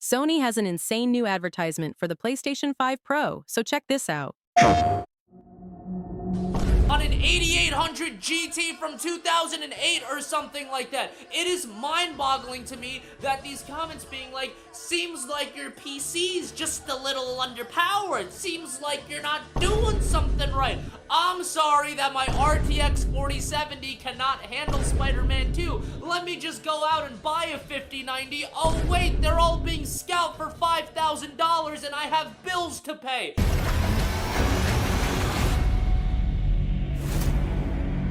Sony has an insane new advertisement for the PlayStation 5 Pro, so check this out. On an 8800 GT from 2008 or something like that. It is mind-boggling to me that these comments being like, seems like your PC's just a little underpowered, seems like you're not doing something right. I'm sorry that my RTX 4070 cannot handle Spider-Man 2. Let me just go out and buy a 5090. Oh wait, they're all being scalped for $5,000 and I have bills to pay.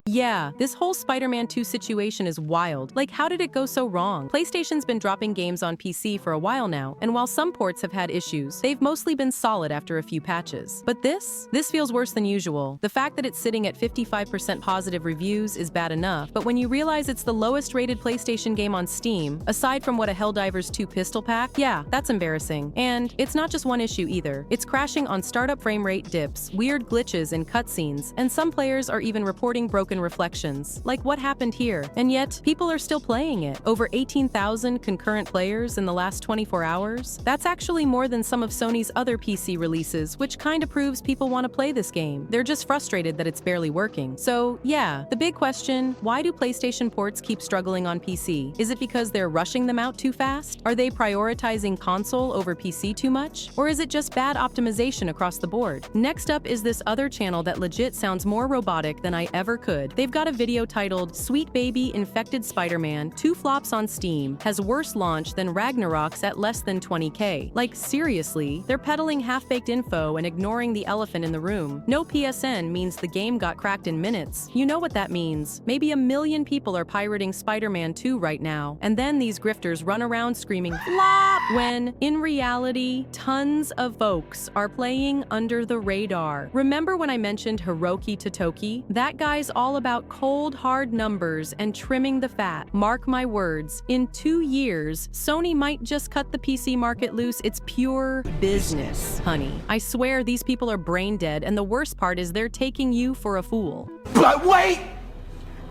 Yeah, this whole Spider-Man 2 situation is wild. Like, how did it go so wrong? PlayStation's been dropping games on PC for a while now, and while some ports have had issues, they've mostly been solid after a few patches. But this feels worse than usual. The fact that it's sitting at 55% positive reviews is bad enough, but when you realize it's the lowest rated PlayStation game on Steam, aside from what a Helldivers 2 pistol pack, yeah, that's embarrassing. And it's not just one issue either. It's crashing on startup frame rate dips, weird glitches in cutscenes, and some players are even reporting broken reflections. Like what happened here? And yet, people are still playing it. Over 18,000 concurrent players in the last 24 hours? That's actually more than some of Sony's other PC releases, which kinda proves people want to play this game. They're just frustrated that it's barely working. So, yeah, the big question, why do PlayStation ports keep struggling on PC? Is it because they're rushing them out too fast? Are they prioritizing console over PC too much? Or is it just bad optimization across the board? Next up is this other channel that legit sounds more robotic than I ever could. They've got a video titled, Sweet Baby Infected Spider-Man, 2 flops on Steam, has worse launch than Ragnarok's at less than 20K. Like, seriously, they're peddling half-baked info and ignoring the elephant in the room. No PSN means the game got cracked in minutes. You know what that means. Maybe 1 million people are pirating Spider-Man 2 right now, and then these grifters run around screaming, flop! When, in reality, tons of folks are playing under the radar. Remember when I mentioned Hiroki Totoki? That guy's all about cold, hard numbers and trimming the fat. Mark my words, in 2 years, Sony might just cut the PC market loose. It's pure business, honey. I swear these people are brain dead, and the worst part is they're taking you for a fool. But wait!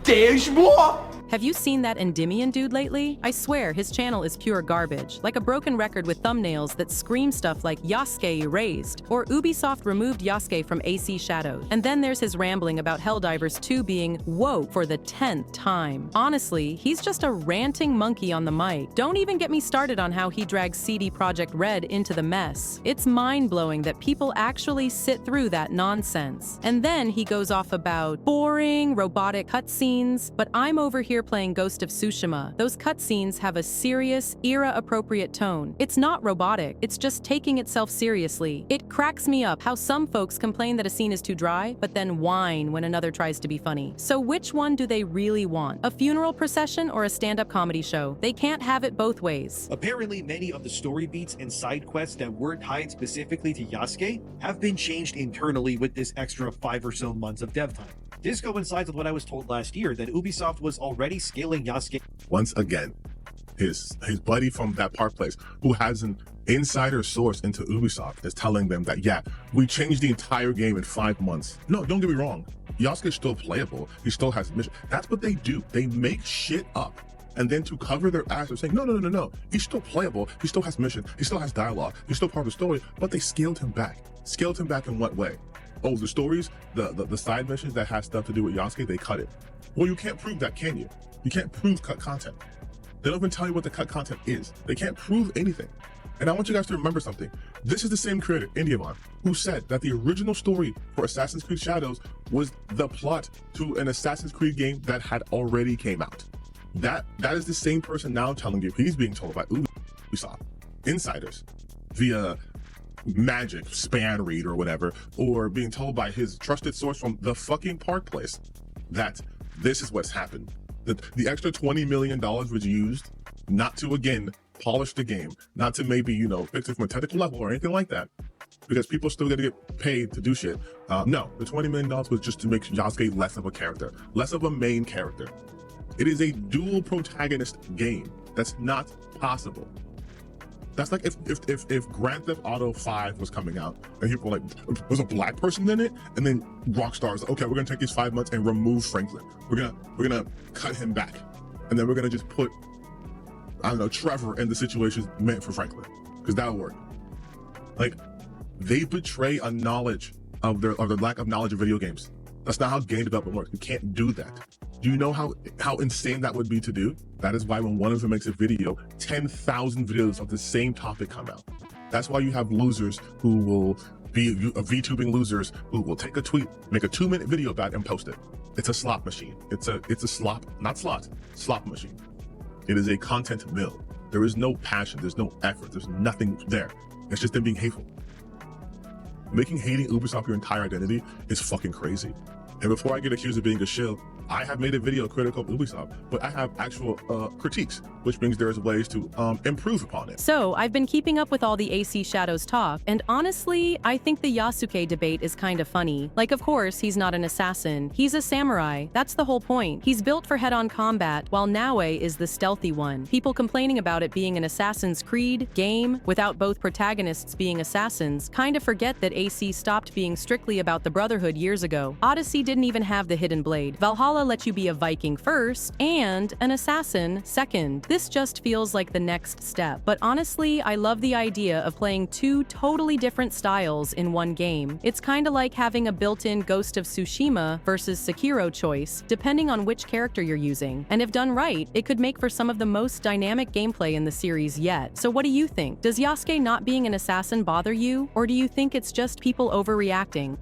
There's more! Have you seen that Endymion dude lately? I swear, his channel is pure garbage. Like a broken record with thumbnails that scream stuff like Yasuke erased, or Ubisoft removed Yasuke from AC Shadows. And then there's his rambling about Helldivers 2 being woke for the 10th time. Honestly, he's just a ranting monkey on the mic. Don't even get me started on how he drags CD Projekt Red into the mess. It's mind-blowing that people actually sit through that nonsense. And then he goes off about boring, robotic cutscenes, but I'm over here playing Ghost of Tsushima. Those cutscenes have a serious, era-appropriate tone. It's not robotic, it's just taking itself seriously. It cracks me up how some folks complain that a scene is too dry, but then whine when another tries to be funny. So which one do they really want? A funeral procession or a stand-up comedy show? They can't have it both ways. Apparently, many of the story beats and side quests that weren't tied specifically to Yasuke have been changed internally with this extra 5 or so months of dev time. This coincides with what I was told last year, that Ubisoft was already scaling Yasuke. Once again, his buddy from that park place, who has an insider source into Ubisoft, is telling them that, yeah, we changed the entire game in 5 months. No, don't get me wrong. Yasuke's still playable. He still has mission. That's what they do. They make shit up. And then to cover their ass, they're saying, no. He's still playable. He still has mission. He still has dialogue. He's still part of the story. But they scaled him back. Scaled him back in what way? Oh, the stories, the side missions that has stuff to do with Yasuke, they cut it. Well, you can't prove that, can you? You can't prove cut content. They don't even tell you what the cut content is. They can't prove anything. And I want you guys to remember something. This is the same creator, Indiavon, who said that the original story for Assassin's Creed Shadows was the plot to an Assassin's Creed game that had already came out. That is the same person now telling you he's being told by Ubisoft insiders via magic, span read or whatever, or being told by his trusted source from the fucking park place that this is what's happened. The extra $20 million was used not to, again, polish the game, not to maybe, fix it from a technical level or anything like that, because people still got to get paid to do shit. No, the $20 million was just to make Yasuke less of a character, less of a main character. It is a dual protagonist game. That's not possible. That's like if Grand Theft Auto 5 was coming out and people were like, there's a black person in it, and then Rockstar's like, okay, we're gonna take these 5 months and remove Franklin. We're gonna cut him back, and then we're gonna just put, I don't know, Trevor in the situation meant for Franklin. because that would work. Like, they betray a knowledge of their lack of knowledge of video games. That's not how game development works. You can't do that. Do you know how insane that would be to do? That is why when one of them makes a video, 10,000 videos of the same topic come out. That's why you have losers who will be VTubing losers who will take a tweet, make a 2-minute video about it and post it. It's a slop machine. It's a slop, not slot, slop machine. It is a content mill. There is no passion. There's no effort. There's nothing there. It's just them being hateful. Making hating Ubisoft your entire identity is fucking crazy. And before I get accused of being a shill, I have made a video critical of Ubisoft, but I have actual critiques, which means there's ways to improve upon it. So, I've been keeping up with all the AC Shadows talk, and honestly, I think the Yasuke debate is kind of funny. Like, of course, he's not an assassin. He's a samurai. That's the whole point. He's built for head-on combat, while Naue is the stealthy one. People complaining about it being an Assassin's Creed game without both protagonists being assassins kind of forget that AC stopped being strictly about the Brotherhood years ago. Odyssey didn't even have the hidden blade. Valhalla lets you be a Viking first and an assassin second. This just feels like the next step. But honestly, I love the idea of playing 2 totally different styles in one game. It's kinda like having a built-in Ghost of Tsushima versus Sekiro choice, depending on which character you're using. And if done right, it could make for some of the most dynamic gameplay in the series yet. So what do you think? Does Yasuke not being an assassin bother you? Or do you think it's just people overreacting?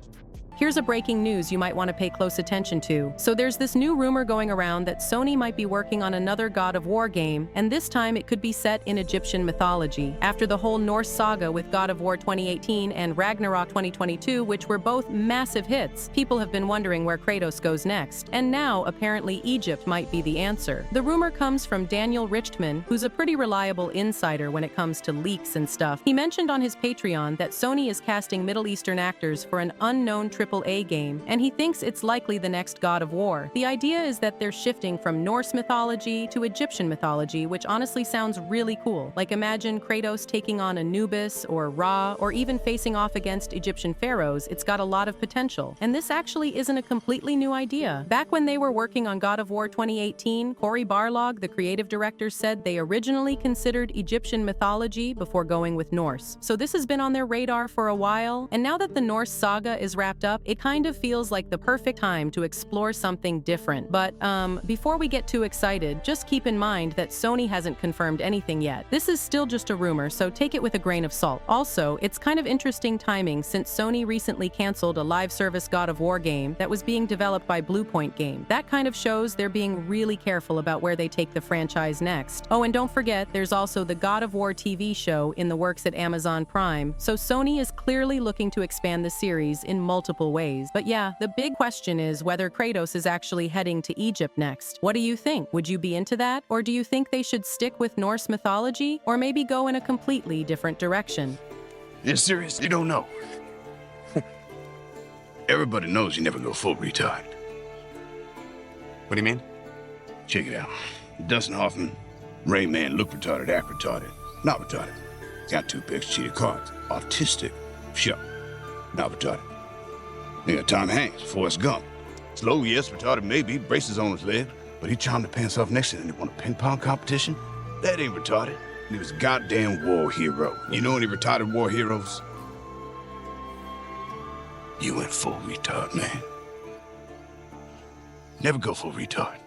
Here's a breaking news you might want to pay close attention to. So there's this new rumor going around that Sony might be working on another God of War game, and this time it could be set in Egyptian mythology. After the whole Norse saga with God of War 2018 and Ragnarok 2022, which were both massive hits, people have been wondering where Kratos goes next. And now, apparently, Egypt might be the answer. The rumor comes from Daniel Richtman, who's a pretty reliable insider when it comes to leaks and stuff. He mentioned on his Patreon that Sony is casting Middle Eastern actors for an unknown AAA game, and he thinks it's likely the next God of War. The idea is that they're shifting from Norse mythology to Egyptian mythology, which honestly sounds really cool. Like, imagine Kratos taking on Anubis or Ra, or even facing off against Egyptian pharaohs. It's got a lot of potential. And this actually isn't a completely new idea. Back when they were working on God of War 2018, Cory Barlog, the creative director, said they originally considered Egyptian mythology before going with Norse. So this has been on their radar for a while, and now that the Norse saga is wrapped up, it kind of feels like the perfect time to explore something different. But, before we get too excited, just keep in mind that Sony hasn't confirmed anything yet. This is still just a rumor, so take it with a grain of salt. Also, it's kind of interesting timing since Sony recently canceled a live service God of War game that was being developed by Bluepoint Game. That kind of shows they're being really careful about where they take the franchise next. Oh, and don't forget, there's also the God of War TV show in the works at Amazon Prime, so Sony is clearly looking to expand the series in multiple ways. But yeah, the big question is whether Kratos is actually heading to Egypt next. What do you think? Would you be into that? Or do you think they should stick with Norse mythology? Or maybe go in a completely different direction? You're serious? You don't know? Everybody knows you never go full retard. What do you mean? Check it out. Dustin Hoffman, Rain Man, look retarded, act retarded. Not retarded. Got 2 picks, cheated cards. Autistic. Sure. Not retarded. They got Tom Hanks, Forrest Gump. Slow, yes, retarded maybe, braces on his leg, but he charmed the pants off next to him and he won a ping pong competition? That ain't retarded. He was a goddamn war hero. You know any retarded war heroes? You went full retard, man. Never go full retard.